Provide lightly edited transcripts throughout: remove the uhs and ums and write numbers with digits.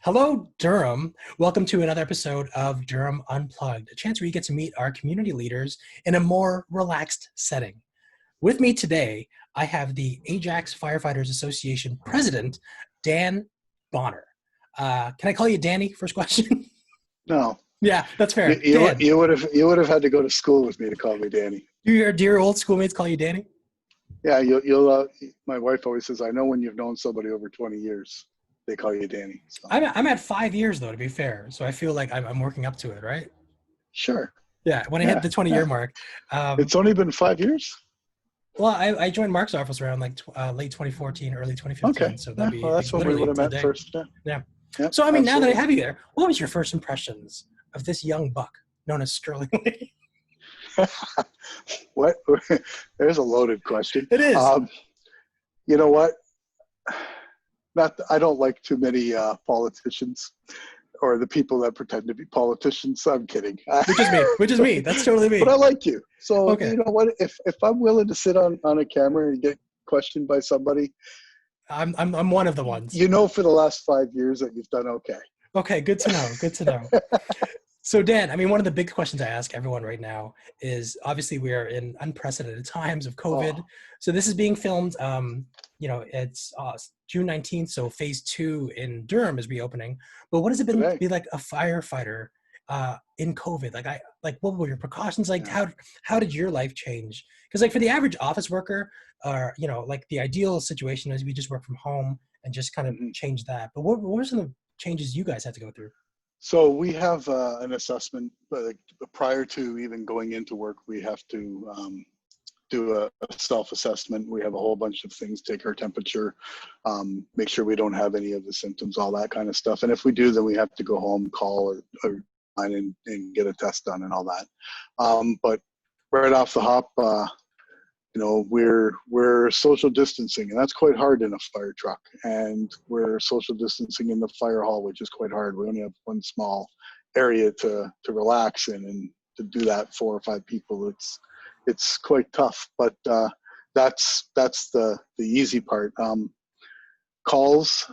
Hello, Durham. Welcome to another episode of Durham Unplugged, a chance where you get to meet our community leaders in a more relaxed setting. With me today, I have the Ajax Firefighters Association President, Dan Bonnar. Can I call you Danny? First question. No, Yeah, that's fair. you Dan, you would have had to go to school with me to call me Danny. do your dear old schoolmates call you Danny? Yeah, you'll. My wife always says, "I know when you've known somebody over 20 years, they call you Danny." So I'm at 5 years though, to be fair. So I feel like I'm working up to it, right? sure, Yeah, when I hit yeah, the 20-year yeah. mark. Um, It's only been 5 years. Well, I joined Mark's office around like late 2014, early Okay, 2015. So that'd yeah. be Well, that's when we would literally have to the met day. first. Yeah, Yeah. yep, So, I mean, now that I absolutely. have you there, what was your first impressions of this young buck known as Sterling Lee? What? There's a loaded question. It is. You know what? Not. I don't like too many politicians or the people that pretend to be politicians. I'm kidding. Which is me. Which is me. That's totally But I me. like you. So Okay. you know what? If I'm willing to sit on a camera and get questioned by somebody, I'm one of the ones. you know, for the last 5 years that you've done okay. Okay, good to know. Good to know. So, Dan, I mean, one of the big questions I ask everyone right now is obviously we are in unprecedented times of COVID. Oh, So this is being filmed, it's June 19th. So phase 2 in Durham is reopening. But what has it been to today. be like a firefighter in COVID? What were your precautions? Like, Yeah. how did your life change? Because like for the average office worker, like the ideal situation is we just work from home and just kind of Mhm. change that. But what were some of the changes you guys had to go through? So we have an assessment, but prior to even going into work, we have to do a self-assessment. We have a whole bunch of things, take our temperature, make sure we don't have any of the symptoms, all that kind of stuff. And if we do, then we have to go home, call or and get a test done and all that. But right off the hop, we're social distancing, and that's quite hard in a fire truck. And we're social distancing in the fire hall, which is quite hard. We only have one small area to relax in, and to do that 4 or 5 people, it's quite tough. But that's the easy part. Calls,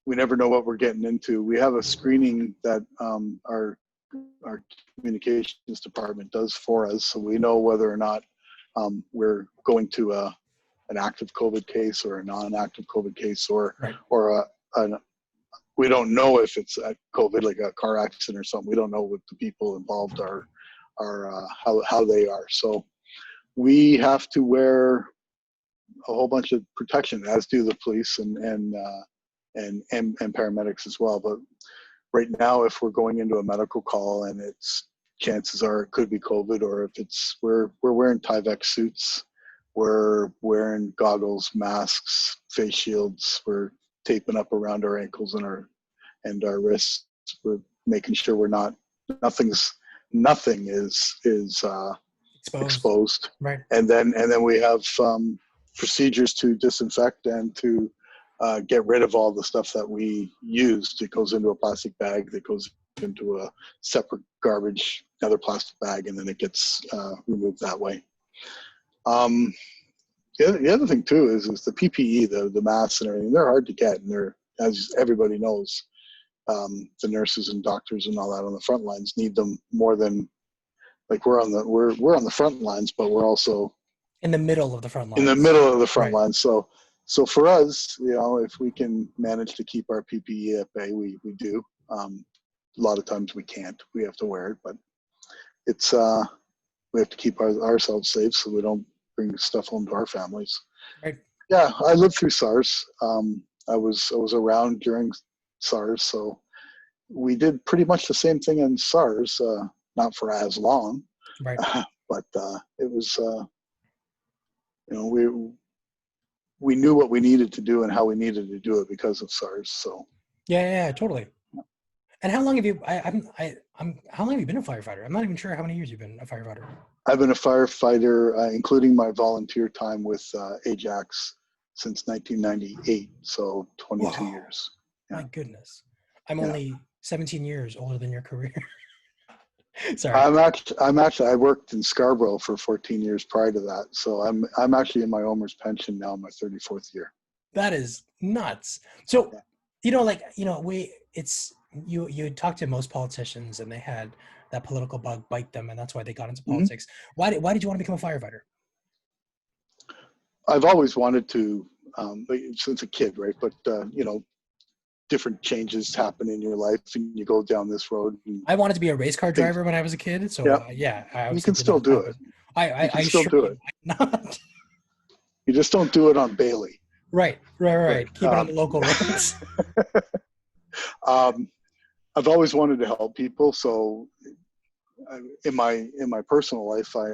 we never know what we're getting into. We have a screening that our communications department does for us, so we know whether or not we're going to an active COVID case or a non-active COVID case, or Right. we don't know if it's a COVID, like a car accident or something. We don't know what the people involved are how they are. So we have to wear a whole bunch of protection, as do the police and paramedics as well. But right now, if we're going into a medical call and chances are it could be COVID, or if we're wearing Tyvek suits, we're wearing goggles, masks, face shields, we're taping up around our ankles and our wrists. We're making sure nothing is Exposed. exposed. Right. And then we have procedures to disinfect and to get rid of all the stuff that we used. It goes into a plastic bag that goes into a separate garbage, another plastic bag, and then it gets removed that way. The other thing too is the PPE, the masks and everything. They're hard to get, and they're, as everybody knows, the nurses and doctors and all that on the front lines need them more than, like, we're on the front lines, but we're also In the middle of the front in the lines. middle of the front Right. lines. So for us, if we can manage to keep our PPE at bay, we do. A lot of times we can't. We have to wear it, but it's we have to keep ourselves safe so we don't bring stuff home to our families. Right. Yeah, I lived through SARS. I was around during SARS, so we did pretty much the same thing in SARS, not for as long, Right. but it was we knew what we needed to do and how we needed to do it because of SARS. So Yeah, totally. And how long have you? How long have you been a firefighter? I'm not even sure how many years you've been a firefighter. I've been a firefighter, including my volunteer time with Ajax, since 1998. So 22 Whoa, years. my Yeah, goodness! I'm yeah. only 17 years older than your career. Sorry. I worked in Scarborough for 14 years prior to that. So I'm actually in my owner's pension now, my 34th year. That is nuts. So, Yeah. we it's you talk to most politicians and they had that political bug bite them, and that's why they got into Mhm. politics. Why did you want to become a firefighter? I've always wanted to, since a kid, right? But different changes happen in your life, and you go down this road. And I wanted to be a race car things, driver when I was a kid, so yeah, yeah, I you obviously can did still not do it. happen. I You I, can I still do surely it. might not. You just don't do it on Bailey, Right, right, right? right. Keep it on the local roads. Um, I've always wanted to help people, so in my personal life, I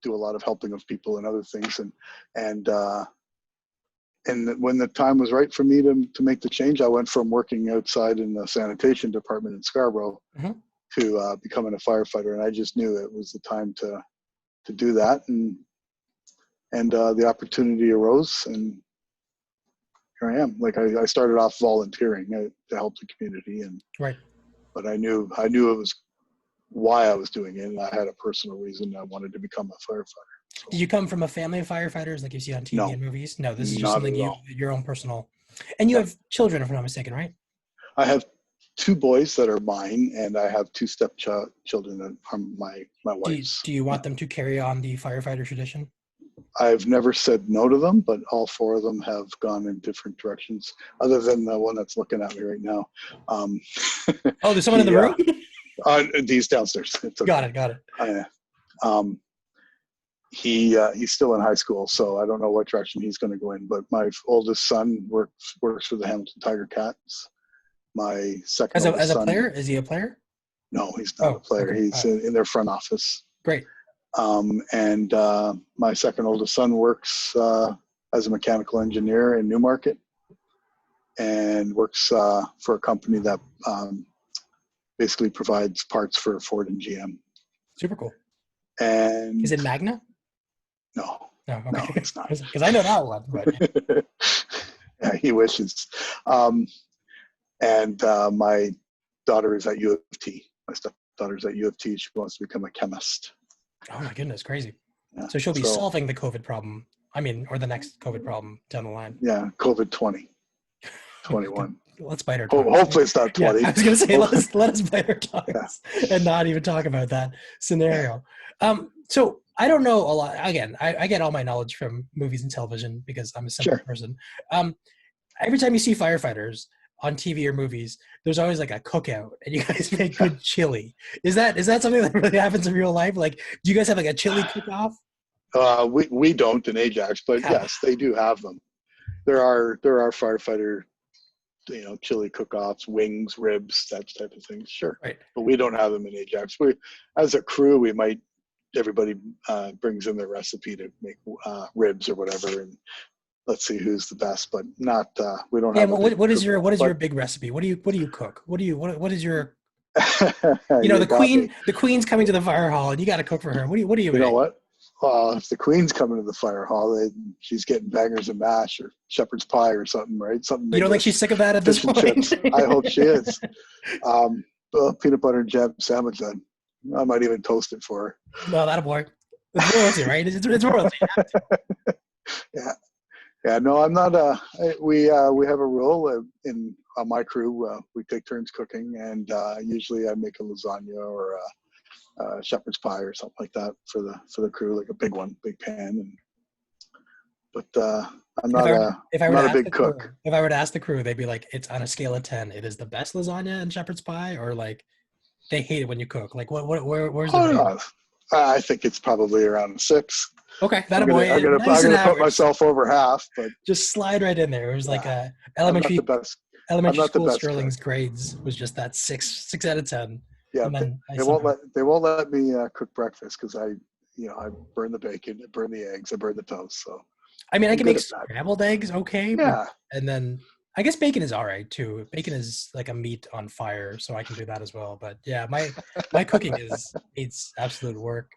do a lot of helping of people and other things, and when the time was right for me to make the change, I went from working outside in the sanitation department in Scarborough Mm-hmm. to becoming a firefighter, and I just knew it was the time to do that, and the opportunity arose, and here I am. Like I started off volunteering to help the community, Right. but I knew it was why I was doing it, and I had a personal reason I wanted to become a firefighter. So, Did you come from a family of firefighters like you see on TV no, and movies? No, this is just not something at all. your own personal. And you Yeah, have children, if I'm not mistaken, right? I have two boys that are mine, and I have two stepchildren that are my wife's. Do you want them to carry on the firefighter tradition? I've never said no to them, but all four of them have gone in different directions, other than the one that's looking at me right now. Oh, there's someone in the room? He's downstairs. It's okay. Got it. He's still in high school, so I don't know what direction he's going to go in. But my oldest son works for the Hamilton Tiger Cats. My second As oldest a son, player? Is he a player? no, he's not a Oh, player. okay. He's in their front office. Great. And my second oldest son works as a mechanical engineer in Newmarket, and works for a company that basically provides parts for Ford and GM. Super cool. And Is it Magna? no, No, okay. no, it's not. Because I know that one, but Yeah, he wishes. And my daughter is at U of T. My stepdaughter's at U of T. She wants to become a chemist. oh my goodness, crazy. Yeah. So she'll be solving the COVID problem. I mean, or the next COVID problem down the line. Yeah, COVID 2021. Let's bite our tongues. Hopefully it's not 20. Yeah, I was going to say, let us bite our tongues and not even talk about that scenario. So I don't know a lot. Again, I get all my knowledge from movies and television because I'm a simple person. Every time you see firefighters on TV or movies, there's always like a cookout, and you guys make good chili. Is that something that really happens in real life? Like, do you guys have like a chili cook-off? We don't in Ajax, but yes, they do have them. There are firefighter, chili cook-offs, wings, ribs, that type of thing. Sure, right. But we don't have them in Ajax. As a crew, everybody brings in their recipe to make ribs or whatever, and let's see who's the best. But not we don't have. What is your big recipe? What do you cook? What is your the queen's coming to the fire hall and you got to cook for her. What do you make? You know what? If the queen's coming to the fire hall, she's getting bangers and mash or shepherd's pie or something, right? Something. You don't think she's sick of that at this point? Chips. I hope she is. Peanut butter and jam sandwich then. I might even toast it for her. No, that'll work. It's royalty, right? It's royalty. Yeah. No, I'm not. We have a rule in on my crew. We take turns cooking, and usually I make a lasagna or a shepherd's pie or something like that for the crew, like a big one, big pan. But I'm not a big cook. If I were to ask the crew, they'd be like, "It's on a scale of 10. It is the best lasagna and shepherd's pie," or like they hate it when you cook. Like where's the? I think it's probably around a 6. Okay, I'm gonna put myself over half, but just slide right in there. It was like a elementary school Sterling's grades was just that 6 out of 10. Yeah, they won't let me cook breakfast because I burn the bacon, I burn the eggs, I burn the toast. So I mean, I can make scrambled eggs, okay. Yeah, and then I guess bacon is all right too. Bacon is like a meat on fire, so I can do that as well. But yeah, my cooking needs absolute work.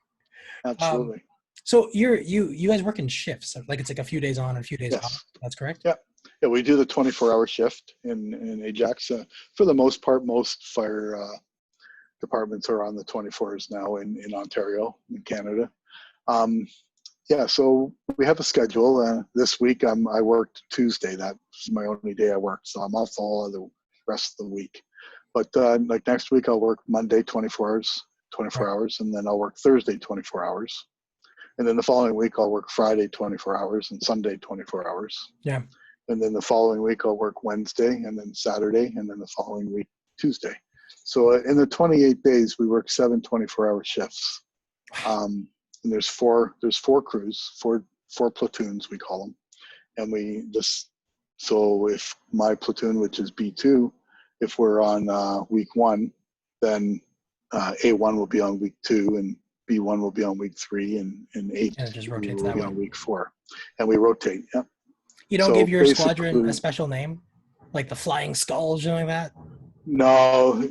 Absolutely. So you guys work in shifts, like it's like a few days on and a few days off. That's correct? Yeah. Yeah, we do the 24-hour shift in Ajax. For the most part, most fire departments are on the 24s now in Ontario, in Canada. So we have a schedule. This week I worked Tuesday. That was my only day I worked, so I'm off all rest of the week. But like next week, I'll work Monday 24 Right. hours, and then I'll work Thursday 24 hours. And then the following week, I'll work Friday 24 hours and Sunday 24 hours. Yeah. And then the following week, I'll work Wednesday and then Saturday, and then the following week, Tuesday. So in the 28 days, we work 7 24-hour shifts. And there's four crews, four platoons, we call them. And so if my platoon, which is B2, if we're on week 1, then A1 will be on week 2, and B1 will be on week 3, and 8 And it just rotates will that be way. on week 4. And we rotate, yeah. You don't So give your squadron basically- a special name? Like the Flying Skulls, like that? No,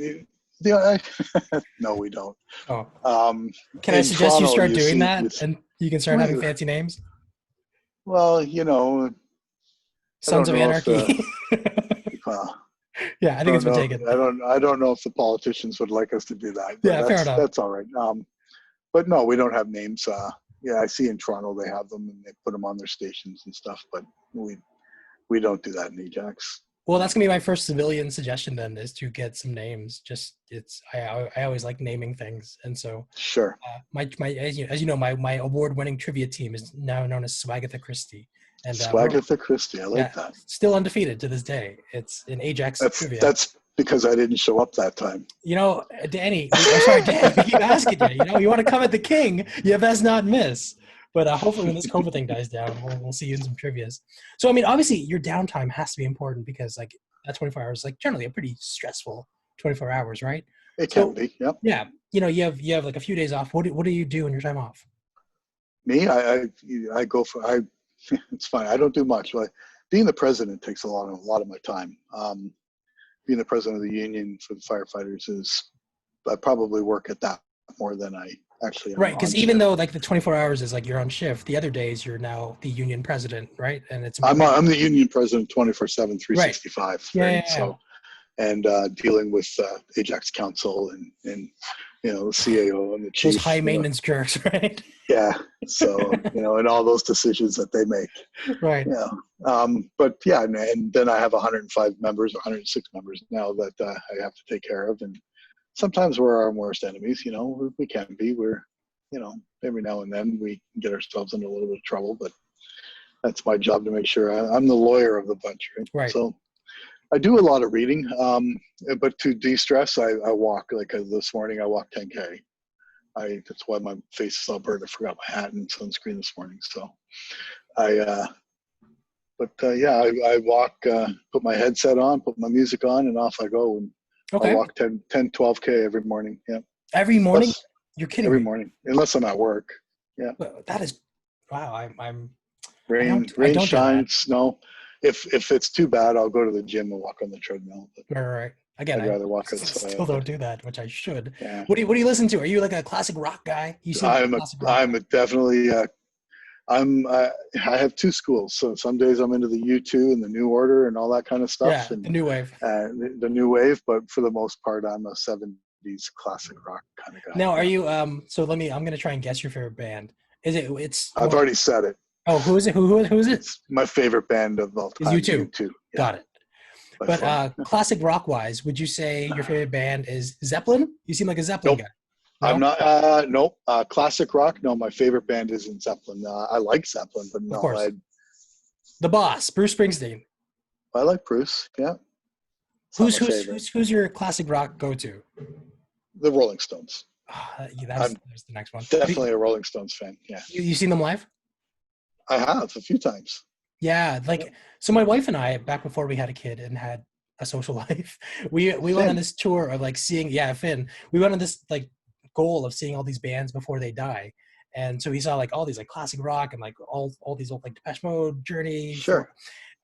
no, we don't. Oh. Can I in suggest you Toronto, start you doing see- that and you can start having fancy names? Well, you know, Sons of know if Anarchy. Yeah, I think it's been taken. I don't know if the politicians would like us to do that. But Yeah, fair enough. That's all right. But no, we don't have names. Yeah, I see in Toronto they have them and they put them on their stations and stuff, but we don't do that in Ajax. Well, that's gonna be my first civilian suggestion then, is to get some names. I always like naming things, and so Sure. my as you know, my award-winning trivia team is now known as Swagatha Christie, and Swagatha Christie, I like that. Still undefeated to this day. It's in Ajax trivia. That's because I didn't show up that time. You know, Danny. Sorry, Dan. We keep asking you. You know, you want to come at the king, you best not miss. But hopefully, when this COVID thing dies down, we'll see you in some trivias. So, I mean, obviously, your downtime has to be important because, like, that 24 hours is like generally a pretty stressful 24 hours, right? It can be. Yep. Yeah. You know, you have like a few days off. What do you do in your time off? Me, I go for it's fine. I don't do much. Like, being the president takes a lot of my time. Being the president of the union for the firefighters I probably work at that more than I actually am. Right, because even though like the 24 hours is like you're on shift, the other days you're now the union president, right? And it's I'm the union president 24/7, 365. Right. Yeah. So, and dealing with Ajax Council and you know, the CAO and the chief. Those high maintenance jerks, right? Yeah. So, you know, and all those decisions that they make. Right. Yeah. But yeah, and then I have 105 members, 106 members now that I have to take care of. And sometimes we're our worst enemies, you know, we can be. We're, you know, every now and then we get ourselves into a little bit of trouble, but that's my job to make sure I'm the lawyer of the bunch, right? Right. So I do a lot of reading, but to de-stress, I walk. Like this morning, I walked 10K. That's why my face is all burned. I forgot my hat and sunscreen this morning. So I walk, put my headset on, put my music on, and off I go. And I walk 10, 12K every morning. Yeah. Every morning? You're kidding every me. morning, unless I'm at work. Yeah. That is, wow. I'm rain, shine, snow. If it's too bad, I'll go to the gym and walk on the treadmill. But right. Again, I'd rather walk outside. Still don't do that, which I should. Yeah. What do you listen to? Are you like a classic rock guy? I'm definitely. I have two schools. So some days I'm into the U2 and the New Order and all that kind of stuff. Yeah, and the new wave. The new wave, but for the most part, I'm a 70s classic rock kind of guy. Now, are you? So I'm gonna try and guess your favorite band. I've already said it. Oh, who is it? Who is it? It's my favorite band of all time. Is U2. Yeah. Got it. But classic rock wise, would you say your favorite band is Zeppelin? You seem like a Zeppelin guy. No? I'm not. Nope. Classic rock. No, my favorite band isn't Zeppelin. I like Zeppelin, but no. Of course. The boss, Bruce Springsteen. I like Bruce. Yeah. Who's your classic rock go-to? The Rolling Stones. That's the next one. Definitely a Rolling Stones fan. Yeah. You seen them live? I have a few times. Yeah, so my wife and I, back before we had a kid and had a social life, we went on this tour of like seeing Finn. We went on this like goal of seeing all these bands before they die. And so we saw like all these like classic rock and like all these old like Depeche Mode, Journey. Sure.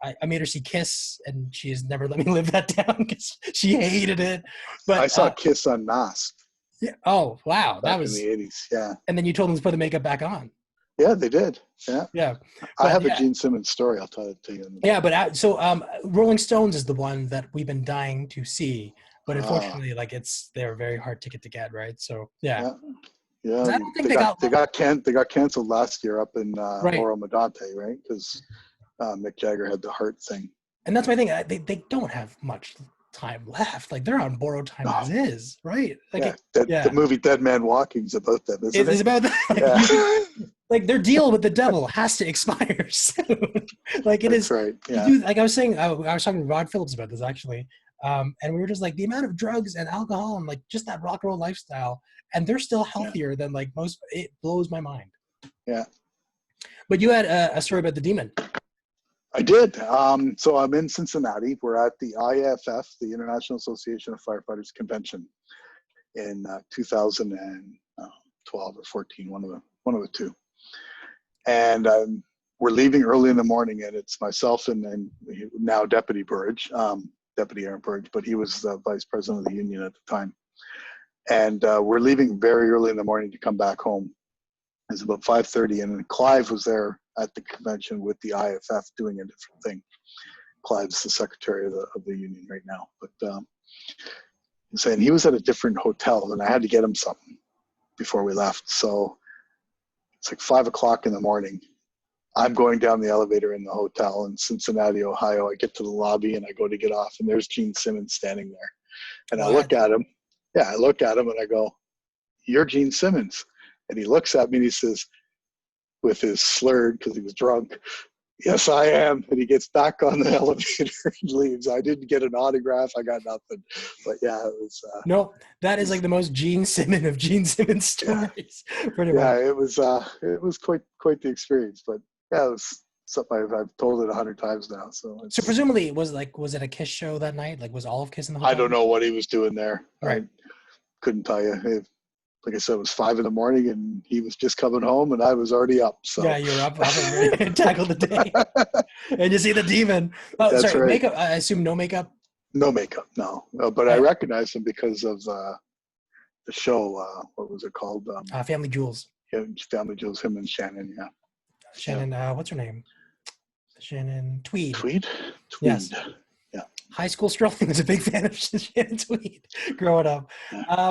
I made her see Kiss, and she has never let me live that down because she hated it. But I saw Kiss Unmasked. Yeah. Oh wow, that was in the '80s. Yeah. And then you told them to put the makeup back on. Yeah, they did. Yeah. Yeah. I have a Gene Simmons story. I'll tell it to you. Yeah, but Rolling Stones is the one that we've been dying to see, but unfortunately, they're very hard ticket to get, right? So yeah. Yeah. I don't think they got canceled last year up in Oro Medante, right? Because Mick Jagger had the heart thing. And that's my thing. They don't have much time left. Like they're on borrowed time Oh, as is, right? Like, yeah. The movie Dead Man Walking is about them, isn't it it? is about that. Like, Yeah. like their deal with the devil has to expire soon. Like it That's is, right. you Yeah. do, like I was saying, I was talking to Rod Phillips about this actually. And we were just like the amount of drugs and alcohol and like just that rock and roll lifestyle, and they're still Yeah. healthier than like most. It blows my mind. Yeah. But you had a story about the demon. I did. So I'm in Cincinnati. We're at the IAFF, the International Association of Firefighters convention in 2012 or 14, one of the two. And we're leaving early in the morning, and it's myself and now Deputy Burridge, Deputy Aaron Burridge, but he was the vice president of the union at the time. And we're leaving very early in the morning to come back home. It's about 5:30, and Clive was there at the convention with the IAFF doing a different thing. Clive's the secretary of the union right now, but saying he was at a different hotel, and I had to get him something before we left. So it's like 5 o'clock in the morning. I'm going down the elevator in the hotel in Cincinnati, Ohio. I get to the lobby and I go to get off, and there's Gene Simmons standing there. And What? I look at him. Yeah, I look at him and I go, "You're Gene Simmons." And he looks at me and he says, with his slurred, because he was drunk, "Yes, I am." And he gets back on the elevator and leaves. I didn't get an autograph. I got nothing. But yeah, it was. No, that is like the most Gene Simmons of Gene Simmons stories. Pretty Yeah, much. it was quite the experience. But yeah, it was something I've told it 100 times now. So So presumably, was it a Kiss show that night? Like, was all of Kiss in the hotel? I don't know what he was doing there. Right. I couldn't tell you. Like I said, it was 5 in the morning, and he was just coming home, and I was already up. So Yeah, you were up and ready to tackle the day. And you see the demon. Oh, That's sorry, right. makeup. I assume no makeup. No makeup, no. But I recognized him because of the show. What was it called? Family Jewels. Family Jewels. Him and Shannon. Yeah. Shannon. What's her name? Shannon Tweed. Tweed. Yes. Yeah. High school Sterling was a big fan of Shannon Tweed growing up.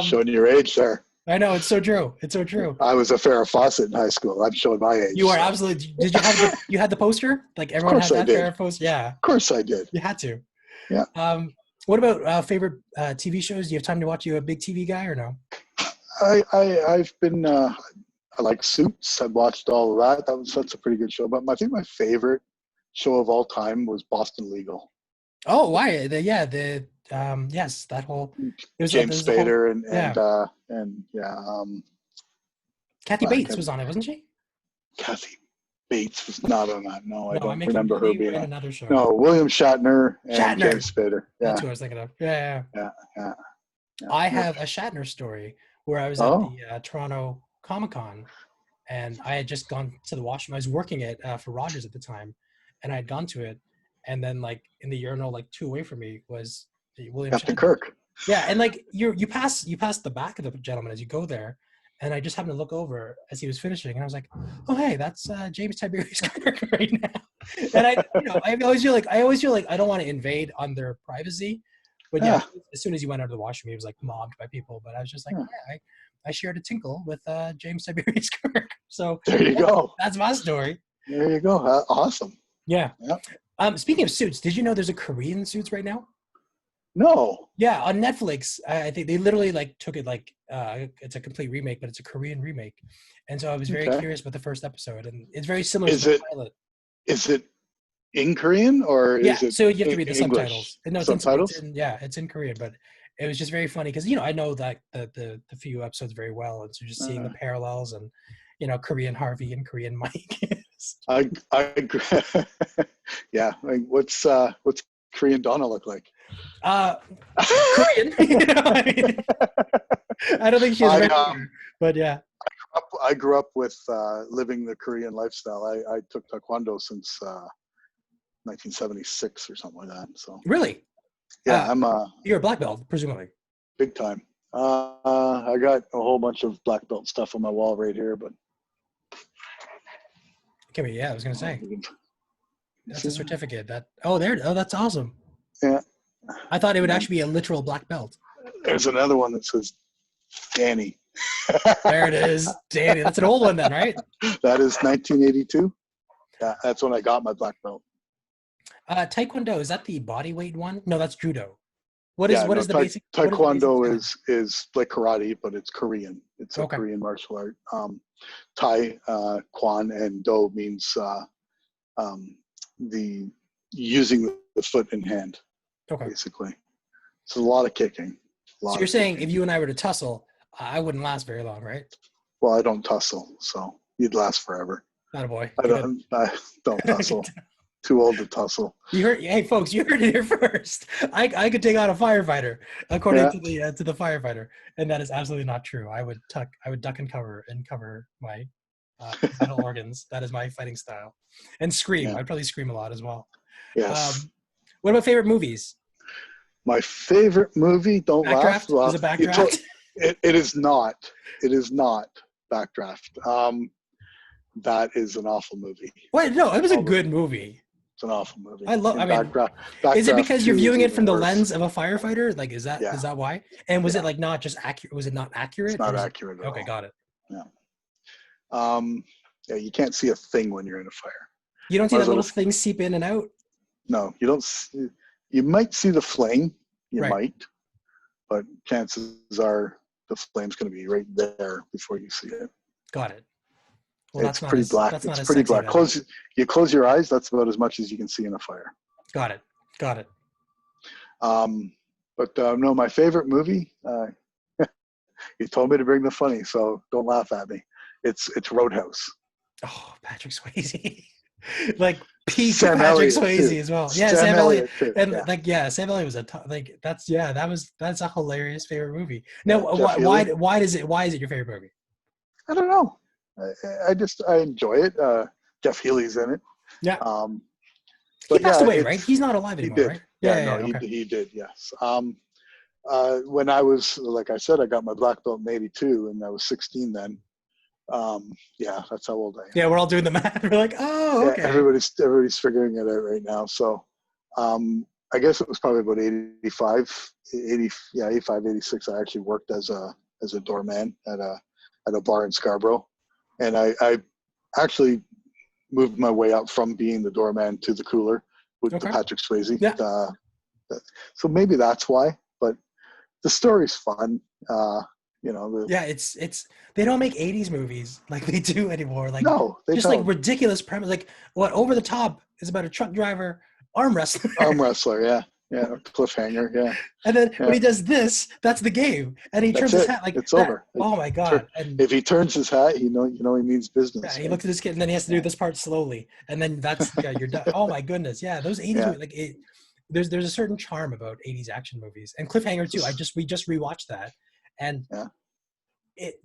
Showing your age there. I know, it's so true. It's so true. I was a Farrah Fawcett in high school. I'm showing my age. You are absolutely. Did you had the poster? Like everyone had that Farrah poster. Yeah. Of course I did. You had to. Yeah. What about favorite TV shows? Do you have time to watch? You a big TV guy or no? I've been. I like Suits. I've watched all of that. That's a pretty good show. But I think my favorite show of all time was Boston Legal. Oh, why? Yes, that whole. James Spader and Kathy Bates was on it, wasn't she? Kathy Bates was not on that. No, I don't I'm remember her being on another show. No, William Shatner and James Spader. Yeah. That's who I was thinking of. Yeah. I have a Shatner story where I was at the Toronto Comic-Con, and I had just gone to the washroom. I was working it for Rogers at the time, and I had gone to it, and then like in the urinal, like 2 away from me was William Captain Shatner. Kirk. Yeah, and like you pass the back of the gentleman as you go there, and I just happened to look over as he was finishing, and I was like, "Oh, hey, that's James Tiberius Kirk right now." And I always feel like I don't want to invade on their privacy, but yeah, as soon as he went out of the washroom, he was like mobbed by people. But I was just like, I shared a tinkle with James Tiberius Kirk. So there you go. That's my story. There you go. Awesome. Yeah. Speaking of Suits, did you know there's a Korean Suits right now? No. Yeah, on Netflix. I think they literally like took it like it's a complete remake, but it's a Korean remake. And so I was very curious about the first episode, and it's very similar to the pilot. Is it in Korean or is it? So you have to read the English? subtitles. No, subtitles. It's in Korean, but it was just very funny because I know that the few episodes very well, and so just seeing the parallels and Korean Harvey and Korean Mike. I yeah. What's Korean Donna look like? Korean. I don't think she's but yeah. I grew up with living the Korean lifestyle. I took Taekwondo since 1976 or something like that. So really, yeah, you're a black belt, presumably. Big time. I got a whole bunch of black belt stuff on my wall right here, but. I was gonna say. That's a certificate. That's awesome. Yeah. I thought it would actually be a literal black belt. There's another one that says Danny. There it is. Danny. That's an old one then, right? That is 1982. Yeah, that's when I got my black belt. Taekwondo, is that the body weight one? No, that's judo. Yeah, what no, is the basic Taekwondo skill? is like karate, but it's Korean. It's a Okay. Korean martial art. Tai, Kwan, and Do means um, the using the foot and hand, Okay. basically. So a lot of kicking. A So lot you're of saying if kicking. you and I were to tussle, I wouldn't last very long, right? Well, I don't tussle, so you'd last forever. Not a boy. I Good. don't tussle. Too old to tussle. You heard, hey folks, you heard it here first. I could take on a firefighter, according Yeah, to the firefighter, and that is absolutely not true. I would duck and cover my vital organs. That is my fighting style, and scream. yeah, I'd probably scream a lot as well. yes. Um, what about favorite movies? My favorite movie. Don't laugh. Backdraft? Well, Is it you told Backdraft? it is not. It is not Backdraft. That is an awful movie. Wait, no, it was a All the, good movie. it's an awful movie. I love. I And mean, is it Backdraft because you're 2 is viewing it even from the worse. lens of a firefighter? Like, Yeah, is that why? And was it yeah. like not just accurate? Was it not It's accurate, or not is it? accurate at Okay, all. got it. Yeah. Yeah, you can't see a thing when you're in a fire. You don't see Might that as well little just, thing seep in and out, no, you don't. You might see the flame. You right? might, but chances are the flame's going to be right there before you see it. Got it. Well, It's pretty black. that's not It's as pretty sexy black. then. You close your eyes. That's about as much as you can see in a fire. Got it. Got it. Um, but no, my favorite movie. You told me to bring the funny, so don't laugh at me. It's Roadhouse. Oh, Patrick Swayze. Like peak Sam Patrick Elliott too. Swayze as well. Yeah, Sam Sam Elliott. Elliott too. And Yeah, like, yeah, Sam Elliott was like that's yeah, that's a hilarious favorite movie. Now, yeah. Jeff Healey. why is it your favorite movie? I don't know. I enjoy it. Jeff Healey's in it. Yeah, Um, he but passed yeah, away, right? He's not alive he anymore, did. right? Yeah, Yeah, yeah, no, yeah, okay. he did. Yes. When I was, like I said, I got my black belt in '82, and I was 16 then. Yeah, that's how old I am. Yeah, we're all doing the math. We're like, oh, Yeah, okay. everybody's figuring it out right now. So, I guess it was probably about 85, 80, yeah, 85, 86. I actually worked as a doorman at a bar in Scarborough, and I actually moved my way up from being the doorman to the cooler with the Okay. Patrick Swayze. Yeah. So maybe that's why. But the story's fun. Yeah, it's they don't make 80s movies like they do anymore. Like No, they just like don't. ridiculous premise. Like what Over the Top is about a truck driver arm wrestler. Arm wrestler, yeah, cliffhanger, yeah, And then when yeah. he does this, that's the game. And he That's turns his it. hat like It's that. over. Oh my God. And If he turns his hat, you know he means yeah, business, he right? looks at his kid and then he has to do Yeah, this part slowly. And then that's yeah, you're done. Oh my goodness. Yeah, those 80s yeah. movies, like there's a certain charm about 80s action movies. And Cliffhanger too. We just rewatched that. And Yeah.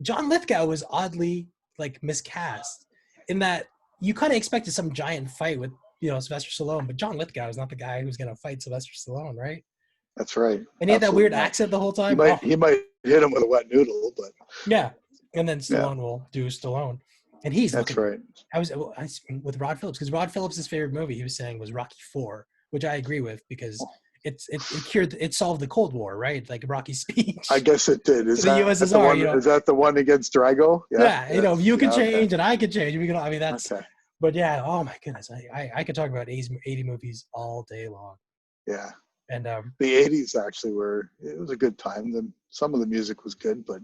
John Lithgow was oddly like miscast in that you kind of expected some giant fight with Sylvester Stallone, but John Lithgow is not the guy who's going to fight Sylvester Stallone, right? That's right. And he had that Absolutely weird not. accent the whole time. Oh, He might hit him with a wet noodle, but yeah. And then yeah, Stallone will do Stallone, and he's that's looking. right. I was with Rod Phillips because Rod Phillips' favorite movie he was saying was Rocky IV, which I agree with because it solved the Cold War, right? Like Rocky's speech I guess it did. to the The USSR, one? Is that the one against Drago? Yeah. yeah, Yes. you can Yeah. Okay. change and I can change. We can. I mean, that's. Okay. But yeah, oh my goodness, I could talk about 80 movies all day long. Yeah. And The '80s actually it was a good time. Some of the music was good, but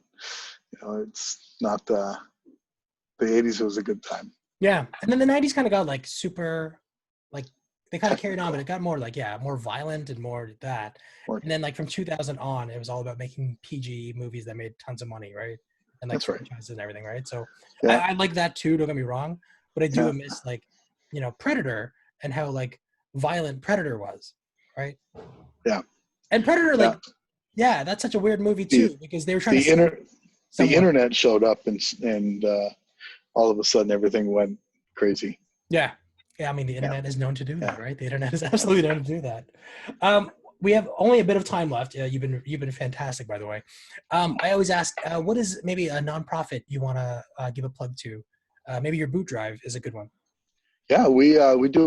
it's not the '80s was a good time. yeah, and then the 90s kind of got like super, like they kind of carried on, Technical. but it got more like more violent and more that. Or, And then like from 2000 on, it was all about making PG movies that made tons of money, right? And like that's right. franchises and everything, right? So Yeah. I like that too. Don't get me wrong, but I do Yeah. miss like Predator and how like violent Predator was, right? Yeah. And Predator, Yeah. like, yeah, that's such a weird movie too because they were trying the internet showed up and all of a sudden everything went crazy. Yeah. Yeah. I mean, the Yeah. internet is known to do that, Yeah. right? The internet is absolutely known to do that. We have only a bit of time left. You've been fantastic, by the way. I always ask, what is maybe a nonprofit you want to give a plug to? Maybe your boot drive is a good one. Yeah, we do.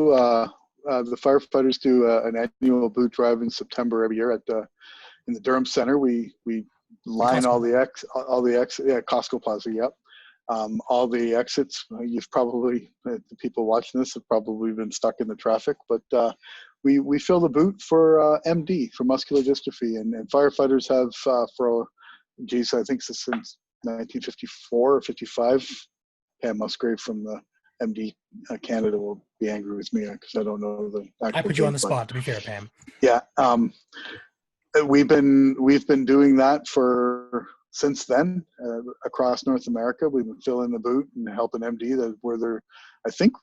The firefighters do an annual boot drive in September every year in the Durham Center. We line all the exits. Yeah, Costco Plaza. Yep. All the exits. You've probably the people watching this have probably been stuck in the traffic, but we fill the boot for MD, for muscular dystrophy, and firefighters have for, geez, I think since 1954 or 55. Pam Musgrave from the MD Canada will be angry with me because I don't know the actual I put you on date, the spot, to be fair, Pam. Yeah, we've been doing that for since then across North America. We've been filling the boot and helping MD. That where they're, I think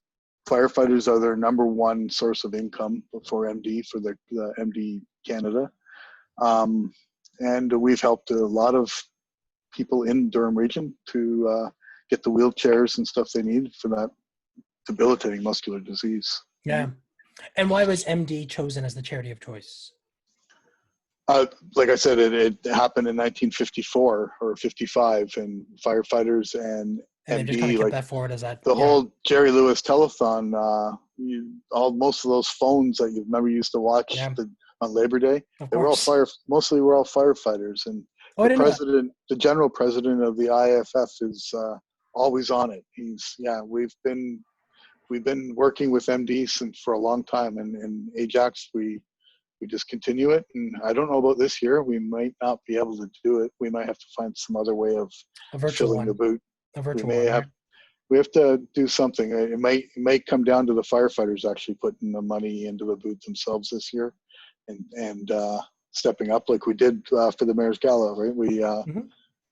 firefighters are their number one source of income for MD, for the MD Canada, and we've helped a lot of people in Durham region to get the wheelchairs and stuff they need for that debilitating muscular disease. Yeah. And why was MD chosen as the charity of choice? Like I said, it happened in 1954 or 55, and firefighters and they just kind MD, of kept like that forward as that. the whole Jerry Lewis telethon, most of those phones that you remember used to watch on Labor Day, Of they were all mostly were all firefighters, and I didn't know that. the general president of the IAFF is always on it. We've been working with MD since for a long time, and in Ajax we just continue it. And I don't know about this year. We might not be able to do it. We might have to find some other way of filling the boot. A virtual one. We have to do something. It might come down to the firefighters actually putting the money into the boot themselves this year, and stepping up like we did for the Mayor's Gala. Right?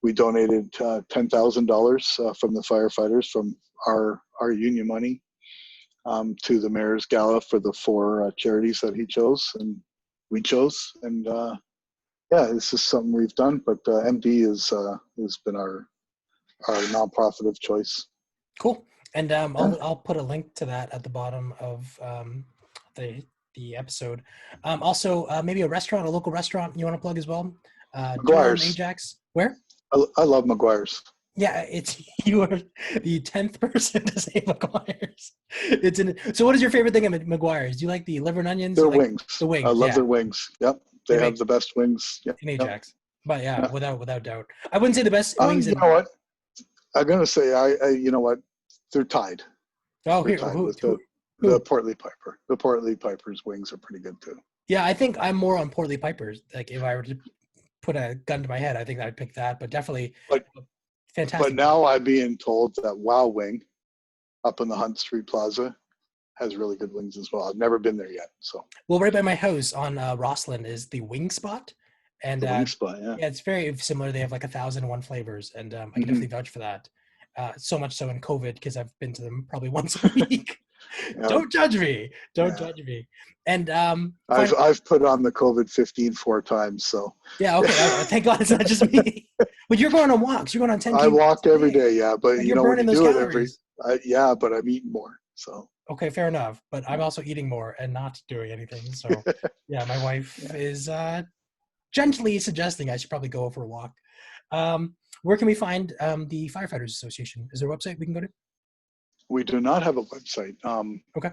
We donated $10,000 from the firefighters from our union money to the Mayor's Gala for the 4 charities that he chose and we chose. And this is something we've done. But MD has been our nonprofit of choice. Cool. And I'll put a link to that at the bottom of the episode. Also, maybe a local restaurant you want to plug as well? McGuire's. Durham, Ajax. Where? I love McGuire's. Yeah, you are the 10th person to say McGuire's. So what is your favorite thing at McGuire's? Do you like the liver and onions? Their wings. The wings. I love their wings. Yep. They have the best wings. Yep. In Ajax. But without doubt. I wouldn't say the best wings. You know what? I'm going to say, you know what? They're tied. Oh, they're tied with the Portly Piper. The Portly Piper's wings are pretty good too. Yeah, I think I'm more on Portly Pipers. Like if I were to put a gun to my head, I think I'd pick that. But definitely fantastic. But now I'm being told that Wow Wing up in the Hunt Street Plaza has really good wings as well. I've never been there yet. Well, right by my house on Roslyn is the Wing Spot. And the Wing Spot, yeah, it's very similar. They have like 1,001 flavors, and I can definitely vouch for that. So much so in COVID, because I've been to them probably once a week. Don't judge me. Don't judge me. And I've put on the COVID-15 4 times. So yeah, okay. Thank God it's not just me. But you're going on walks. You're going on 10. I walk every day. Yeah, but you're burning those calories. But I'm eating more. So okay, fair enough. But I'm also eating more and not doing anything. So yeah, my wife is gently suggesting I should probably go for a walk. Where can we find the Firefighters Association? Is there a website we can go to? We do not have a website. Okay.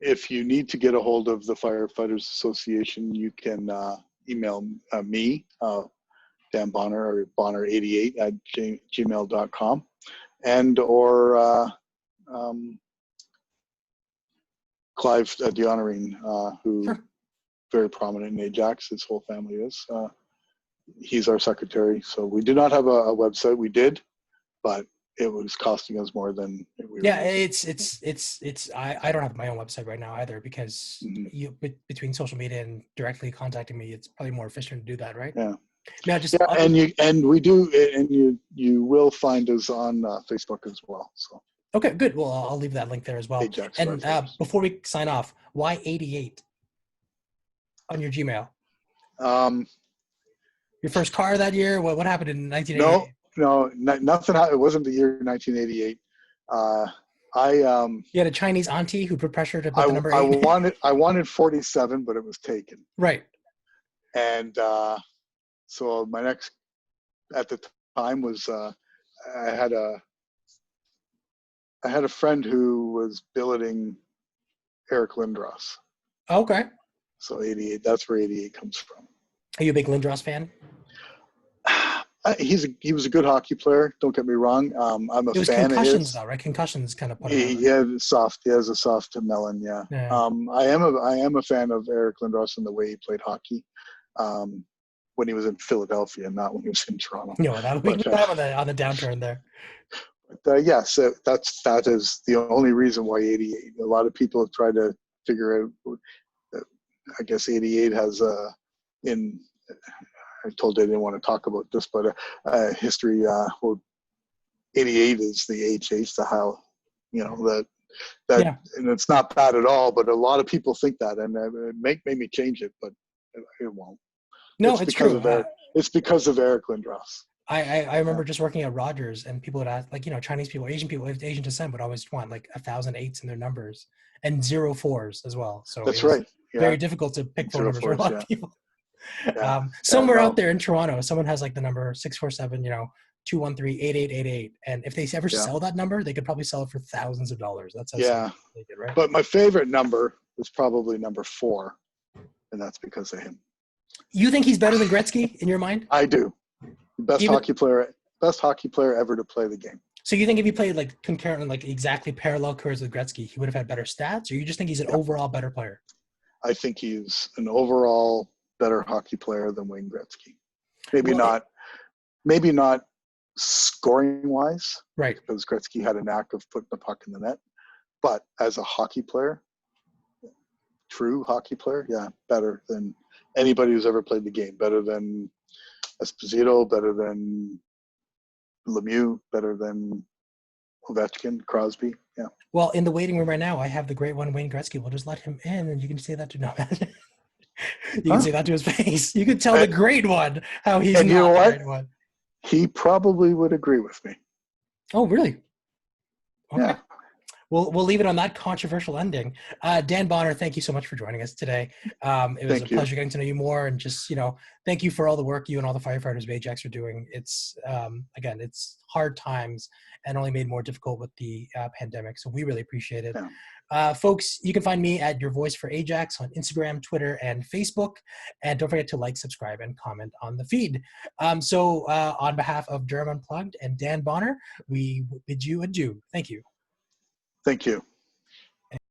If you need to get a hold of the Firefighters Association, you can email me, Dan Bonnar, or Bonnar88 at gmail.com, and or Clive DeHonoring, who very prominent in Ajax. His whole family is. He's our secretary. So we do not have a website. We did, but it was costing us more than we were. Yeah, I don't have my own website right now either, because between social media and directly contacting me, it's probably more efficient to do that, right? Yeah. And we do, and you will find us on Facebook as well. So okay, good. Well, I'll leave that link there as well. Ajax and before we sign off, why 88 on your Gmail? Your first car that year? What happened in 1988? No, nothing. It wasn't the year 1988. You had a Chinese auntie who put pressure to put the number 8. I wanted 47, but it was taken. Right. And so my next at the time was I had a friend who was billeting Eric Lindros. Okay. So 88. That's where 88 comes from. Are you a big Lindros fan? He was a good hockey player. Don't get me wrong. I'm a It was fan of concussions his. though, right? Concussions kind of put him on. He has a soft melon. Yeah. Yeah. I am a fan of Eric Lindros and the way he played hockey. When he was in Philadelphia, not when he was in Toronto. You know, that we But, got him on the downturn there. yes, that is the only reason why 88. A lot of people have tried to figure out. I guess 88 has in. I told you I didn't want to talk about this, but history. Well, 88 is the HH, the how, that, Yeah. and it's not bad at all. But a lot of people think that, and it made me change it, but it won't. No, it's because true. of Eric. It's because of Eric Lindros. I remember just working at Rogers, and people would ask, like, Chinese people, of Asian descent would always want like 1,000 8s in their numbers and 0 4s as well. So That's it was right. Yeah. very difficult to pick phone 0 numbers for a 4s, lot yeah. of people. Yeah. Somewhere no. out there in Toronto, someone has like the number 647, 213-8888, and if they ever sell that number, they could probably sell it for thousands of dollars. That's how they get, right? But my favorite number is probably number 4, and that's because of him. You think he's better than Gretzky in your mind? I do. Best hockey player ever to play the game. So you think if he played like concurrently, like exactly parallel careers with Gretzky, he would have had better stats, or you just think he's an overall better player? I think he's an overall better hockey player than Wayne Gretzky. Maybe not scoring wise, right? Because Gretzky had a knack of putting the puck in the net. But as a hockey player, true hockey player, better than anybody who's ever played the game. Better than Esposito, better than Lemieux, better than Ovechkin, Crosby. Yeah. Well, in the waiting room right now, I have the great one, Wayne Gretzky. We'll just let him in, and you can say that to you can say that to his face. You can tell the great one how he's not the great one. He probably would agree with me. Oh, really? Okay. Yeah. We'll leave it on that controversial ending. Dan Bonnar, thank you so much for joining us today. It was a pleasure getting to know you more, and just, thank you for all the work you and all the firefighters of Ajax are doing. It's, again, it's hard times and only made more difficult with the pandemic. So we really appreciate it. Yeah. Folks, you can find me at Your Voice for Ajax on Instagram, Twitter, and Facebook. And don't forget to like, subscribe, and comment on the feed. So on behalf of Durham Unplugged and Dan Bonnar, we bid you adieu. Thank you. Thank you.